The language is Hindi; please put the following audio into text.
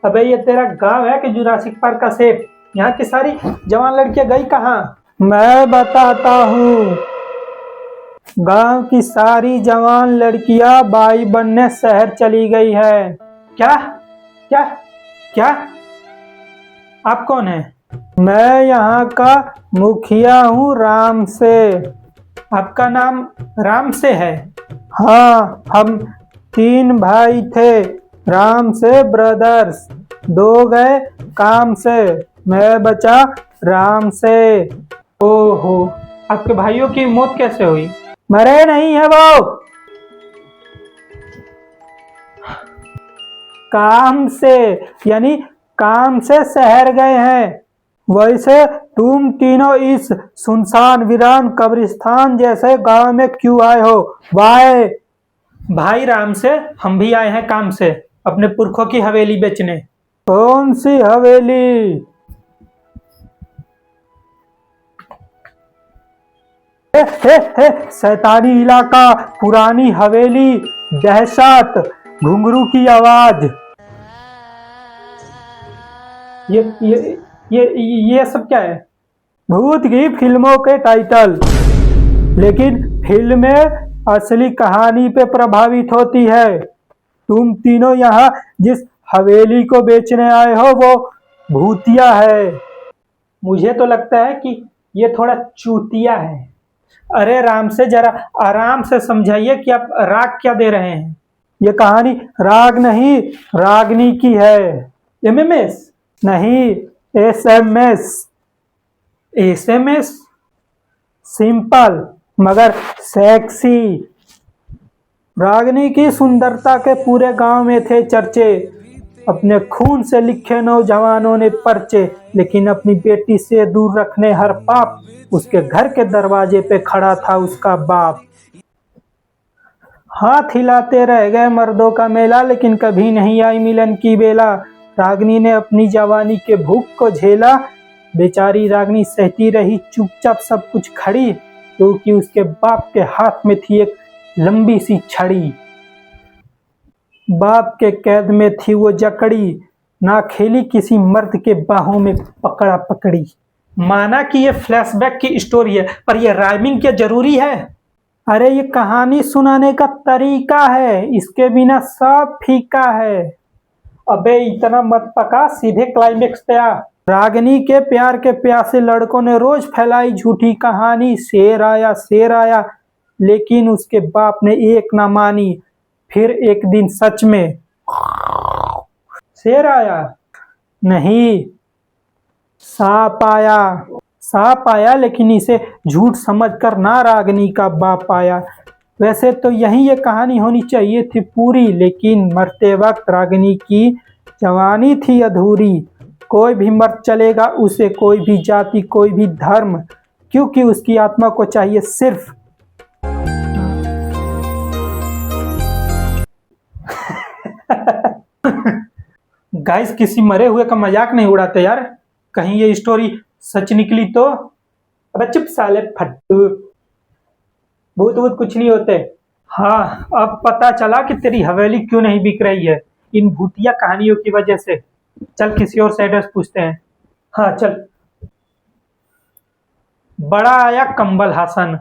अबे ये तेरा गांव है कि जुरासिक पार्क का सेफ? यहाँ की सारी जवान लड़कियां गई कहाँ? मैं बताता हूँ। गांव की सारी जवान लड़कियां बाई बनने शहर चली गई है। क्या क्या क्या? आप कौन है? मैं यहाँ का मुखिया हूँ, राम से। आपका नाम राम से है? हाँ, हम 3 भाई थे, राम से ब्रदर्स। 2 गए काम से, मैं बचा राम से। ओहो, आपके भाइयों की मौत कैसे हुई? मरे नहीं है वो, काम से, यानी काम से शहर गए हैं। वैसे तुम तीनों इस सुनसान वीरान कब्रिस्तान जैसे गांव में क्यों आए हो? वाई? भाई राम से हम भी आए हैं काम से, अपने पुरखों की हवेली बेचने। कौन सी हवेली? हे, शैतानी इलाका, पुरानी हवेली, दहशत, घुंघरू की आवाज। ये सब क्या है? भूत की फिल्मों के टाइटल, लेकिन फिल्में असली कहानी पे प्रभावित होती है। तुम तीनों यहाँ जिस हवेली को बेचने आए हो वो भूतिया है। मुझे तो लगता है कि ये थोड़ा चूतिया है। अरे राम से जरा आराम से समझाइए कि आप राग क्या दे रहे हैं। ये कहानी राग नहीं, रागनी की है। एमएमएस नहीं, एसएमएस। एसएमएस? सिंपल मगर सेक्सी। रागनी की सुंदरता के पूरे गांव में थे चर्चे। अपने खून से लिखे नौजवानों ने पर्चे, लेकिन अपनी बेटी से दूर रखने हर पाप। उसके घर के दरवाजे पे खड़ा था उसका बाप। हाथ हिलाते रह गए मर्दों का मेला, लेकिन कभी नहीं आई मिलन की बेला। रागनी ने अपनी जवानी के भूख को झेला। बेचारी रागनी सहती रही चुपचाप सब कुछ खड़ी, क्योंकि उसके बाप के हाथ में थी एक लंबी सी छड़ी। बाप के कैद में थी वो जकड़ी, ना खेली किसी मर्द के बाहों में पकड़ा पकड़ी। माना कि ये फ्लैशबैक की स्टोरी है, पर ये राइमिंग क्या जरूरी है? अरे ये कहानी सुनाने का तरीका है, इसके बिना सब फीका है। अबे इतना मत पका, सीधे क्लाइमेक्स पे आ। रागिनी के प्यार के प्यासे लड़कों ने रोज फैलाई झूठी कहानी, शेर आया, लेकिन उसके बाप ने एक ना मानी। फिर एक दिन सच में शेर आया, नहीं सांप आया। सांप आया, लेकिन इसे झूठ समझकर ना रागिनी का बाप आया। वैसे तो यही ये कहानी होनी चाहिए थी पूरी, लेकिन मरते वक्त रागिनी की जवानी थी अधूरी। कोई भी मर्द चलेगा उसे, कोई भी जाति, कोई भी धर्म, क्योंकि उसकी आत्मा को चाहिए सिर्फ गाइस, किसी मरे हुए का मजाक नहीं उड़ाते यार। कहीं ये स्टोरी सच निकली तो? अबे चुप साले फट्टू, भूत भूत कुछ नहीं होते। हाँ, अब पता चला कि तेरी हवेली क्यों नहीं बिक रही है, इन भूतिया कहानियों की वजह से। चल किसी और से एड्रेस पूछते हैं। हाँ चल। बड़ा आया कंबल हासन।